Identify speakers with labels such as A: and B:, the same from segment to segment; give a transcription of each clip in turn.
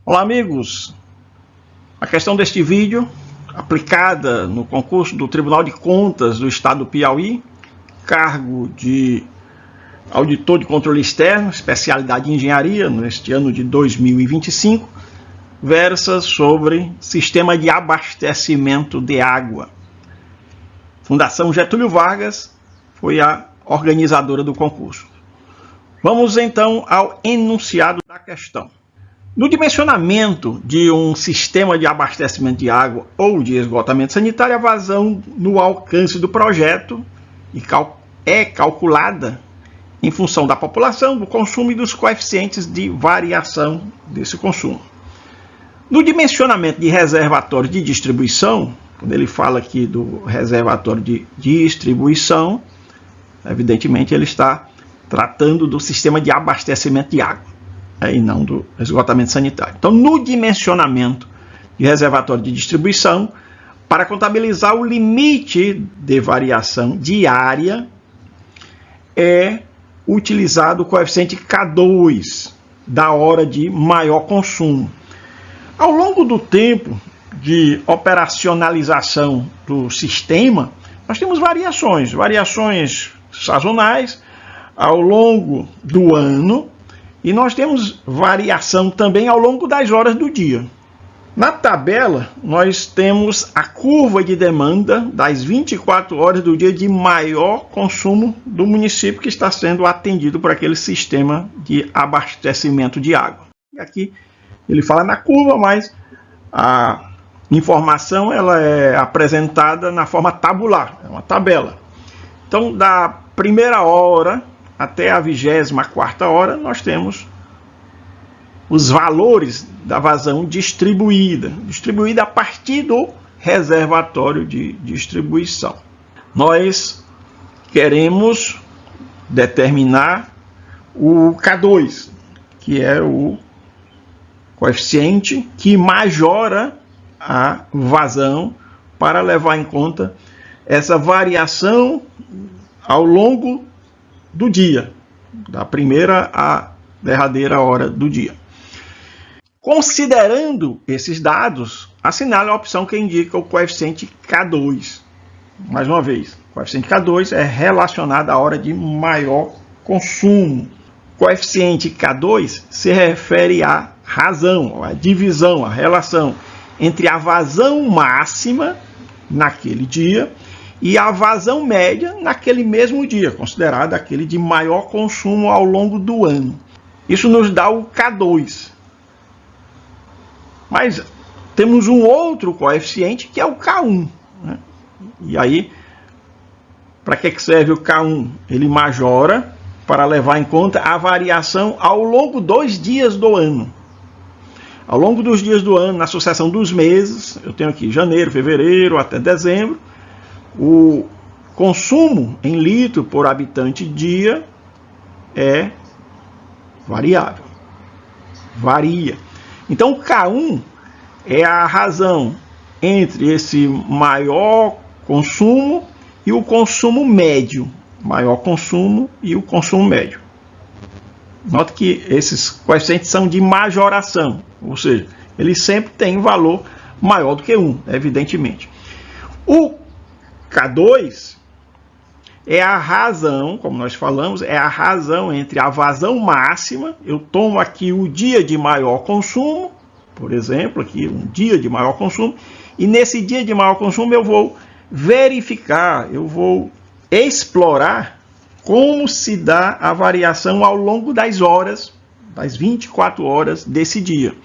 A: Olá amigos, a questão deste vídeo, aplicada no concurso do Tribunal de Contas do Estado do Piauí, cargo de auditor de controle externo, especialidade em engenharia, neste ano de 2025, versa sobre sistema de abastecimento de água. Fundação Getúlio Vargas foi a organizadora do concurso. Vamos então ao enunciado da questão. No dimensionamento de um sistema de abastecimento de água ou de esgotamento sanitário, a vazão no alcance do projeto é calculada em função da população, do consumo e dos coeficientes de variação desse consumo. No dimensionamento de reservatório de distribuição, quando ele fala aqui do reservatório de distribuição, evidentemente ele está tratando do sistema de abastecimento de água, e não do esgotamento sanitário. Então, no dimensionamento de reservatório de distribuição, para contabilizar o limite de variação diária, é utilizado o coeficiente K2 da hora de maior consumo. Ao longo do tempo de operacionalização do sistema, nós temos variações sazonais ao longo do ano, e nós temos variação também ao longo das horas do dia. Na tabela, nós temos a curva de demanda das 24 horas do dia de maior consumo do município que está sendo atendido por aquele sistema de abastecimento de água. E aqui ele fala na curva, mas a informação ela é apresentada na forma tabular, é uma tabela. Então, da primeira hora até a 24ª hora, nós temos os valores da vazão distribuída a partir do reservatório de distribuição. Nós queremos determinar o K2, que é o coeficiente que majora a vazão, para levar em conta essa variação ao longo do dia, da primeira à derradeira hora do dia. Considerando esses dados, assinale a opção que indica o coeficiente K2. Mais uma vez, o coeficiente K2 é relacionado à hora de maior consumo. O coeficiente K2 se refere à razão, à divisão, à relação entre a vazão máxima naquele dia e a vazão média naquele mesmo dia, considerado aquele de maior consumo ao longo do ano. Isso nos dá o K2. Mas temos um outro coeficiente que é o K1. Né? E aí, para que serve o K1? Ele majora para levar em conta a variação ao longo dos dias do ano. Ao longo dos dias do ano, na sucessão dos meses, eu tenho aqui janeiro, fevereiro até dezembro, o consumo em litro por habitante dia é variável, varia. Então, o K1 é a razão entre esse maior consumo e o consumo médio. Maior consumo e o consumo médio. Note que esses coeficientes são de majoração, ou seja, eles sempre têm um valor maior do que 1, evidentemente. O K2 é a razão, como nós falamos, é a razão entre a vazão máxima. Eu tomo aqui o dia de maior consumo, por exemplo, aqui um dia de maior consumo, e nesse dia de maior consumo eu vou verificar, eu vou explorar como se dá a variação ao longo das horas, das 24 horas desse dia.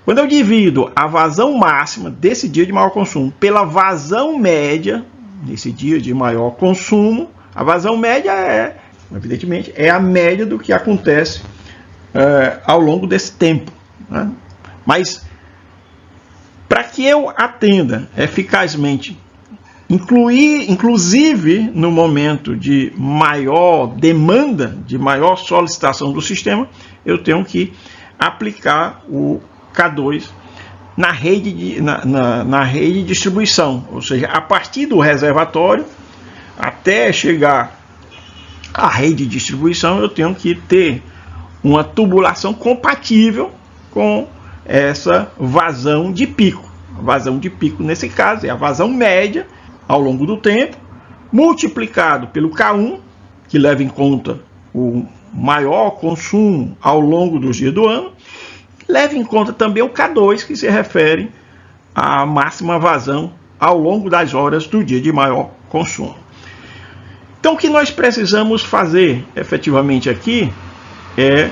A: Quando eu divido a vazão máxima desse dia de maior consumo pela vazão média, nesse dia de maior consumo, a vazão média evidentemente, é a média do que acontece ao longo desse tempo. Né? Mas, para que eu atenda eficazmente, inclusive no momento de maior demanda, de maior solicitação do sistema, eu tenho que aplicar o K2 na rede de distribuição, ou seja, a partir do reservatório até chegar à rede de distribuição, eu tenho que ter uma tubulação compatível com essa vazão de pico. A vazão de pico, nesse caso, é a vazão média ao longo do tempo, multiplicado pelo K1, que leva em conta o maior consumo ao longo dos dias do ano, leva em conta também o K2, que se refere à máxima vazão ao longo das horas do dia de maior consumo. Então, o que nós precisamos fazer efetivamente aqui é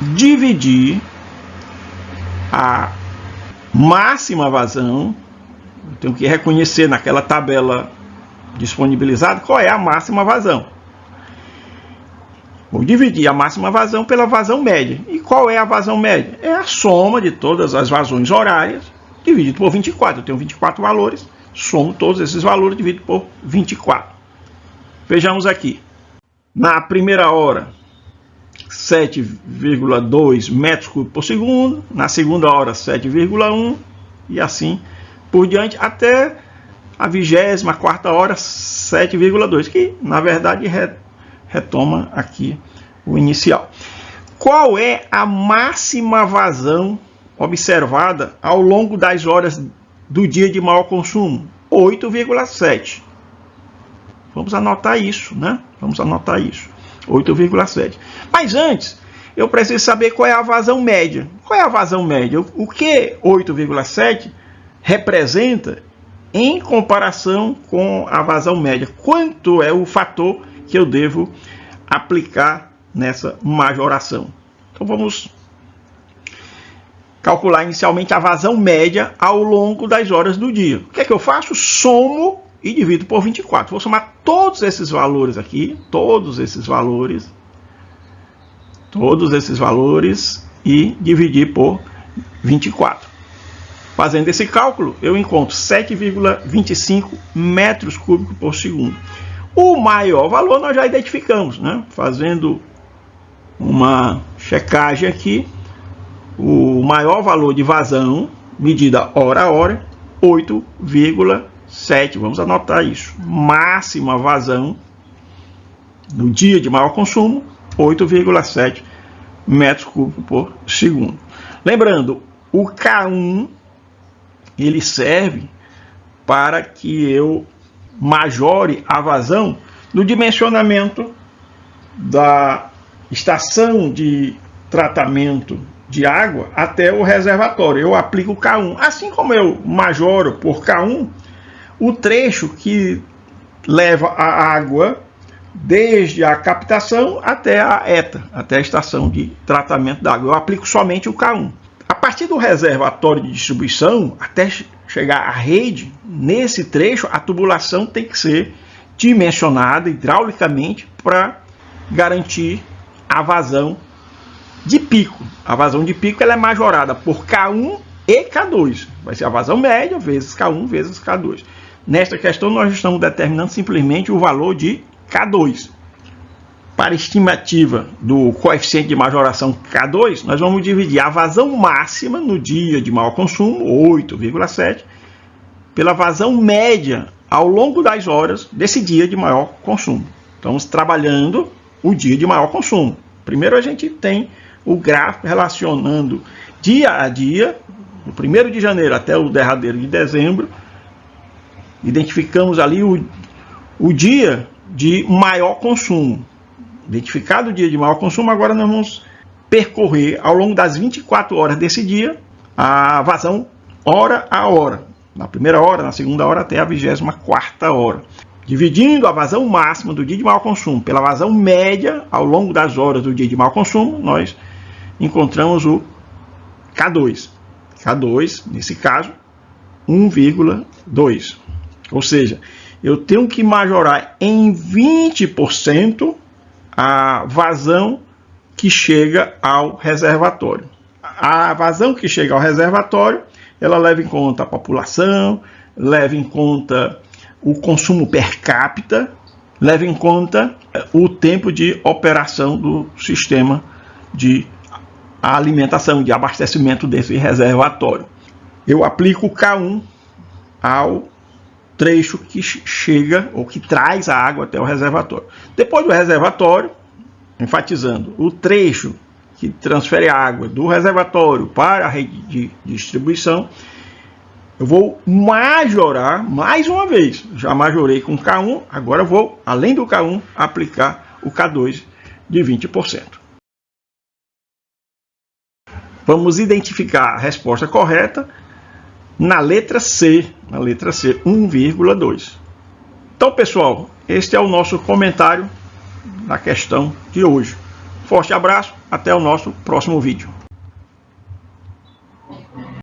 A: dividir a máxima vazão. Eu tenho que reconhecer naquela tabela disponibilizada qual é a máxima vazão. Vou dividir a máxima vazão pela vazão média. E qual é a vazão média? É a soma de todas as vazões horárias dividido por 24. Eu tenho 24 valores, somo todos esses valores dividido por 24. Vejamos aqui. Na primeira hora, 7,2 metros cúbicos por segundo. Na segunda hora, 7,1. E assim por diante, até a 24ª hora, 7,2. Que, na verdade, retoma aqui o inicial. Qual é a máxima vazão observada ao longo das horas do dia de maior consumo? 8,7. Vamos anotar isso, né? Vamos anotar isso. 8,7. Mas antes, eu preciso saber qual é a vazão média. Qual é a vazão média? O que 8,7 representa em comparação com a vazão média? Quanto é o fator que eu devo aplicar nessa majoração? Então vamos calcular inicialmente a vazão média ao longo das horas do dia. O que é que eu faço? Somo e divido por 24. Vou somar todos esses valores aqui, todos esses valores e dividir por 24. Fazendo esse cálculo, eu encontro 7,25 metros cúbicos por segundo. O maior valor nós já identificamos, né? Fazendo uma checagem aqui, o maior valor de vazão, medida hora a hora, 8,7. Vamos anotar isso. Máxima vazão no dia de maior consumo, 8,7 metros cúbicos por segundo. Lembrando, o K1 ele serve para que eu majore a vazão no dimensionamento da estação de tratamento de água até o reservatório. Eu aplico o K1. Assim como eu majoro por K1 o trecho que leva a água desde a captação até a ETA, até a estação de tratamento da água. Eu aplico somente o K1. A partir do reservatório de distribuição até chegar à rede, nesse trecho a tubulação tem que ser dimensionada hidraulicamente para garantir a vazão de pico. A vazão de pico ela é majorada por K1 e K2. Vai ser a vazão média vezes K1 vezes K2. Nesta questão nós estamos determinando simplesmente o valor de K2. Para a estimativa do coeficiente de majoração K2, nós vamos dividir a vazão máxima no dia de maior consumo, 8,7, pela vazão média ao longo das horas desse dia de maior consumo. Estamos trabalhando o dia de maior consumo. Primeiro a gente tem o gráfico relacionando dia a dia, do 1º de janeiro até o derradeiro de dezembro. Identificamos ali o dia de maior consumo. Identificado o dia de maior consumo, agora nós vamos percorrer ao longo das 24 horas desse dia a vazão hora a hora. Na primeira hora, na segunda hora até a 24ª hora. Dividindo a vazão máxima do dia de maior consumo pela vazão média ao longo das horas do dia de maior consumo, nós encontramos o K2. K2, nesse caso, 1,2. Ou seja, eu tenho que majorar em 20% a vazão que chega ao reservatório. A vazão que chega ao reservatório, ela leva em conta a população, leva em conta o consumo per capita, leva em conta o tempo de operação do sistema de alimentação, de abastecimento desse reservatório. Eu aplico o K1 ao trecho que chega ou que traz a água até o reservatório. Depois do reservatório, enfatizando, o trecho que transfere água do reservatório para a rede de distribuição, eu vou majorar mais uma vez. Já majorei com K1, agora vou, além do K1, aplicar o K2 de 20%. Vamos identificar a resposta correta na letra C, 1,2. Então, pessoal, este é o nosso comentário da questão de hoje. Forte abraço, até o nosso próximo vídeo.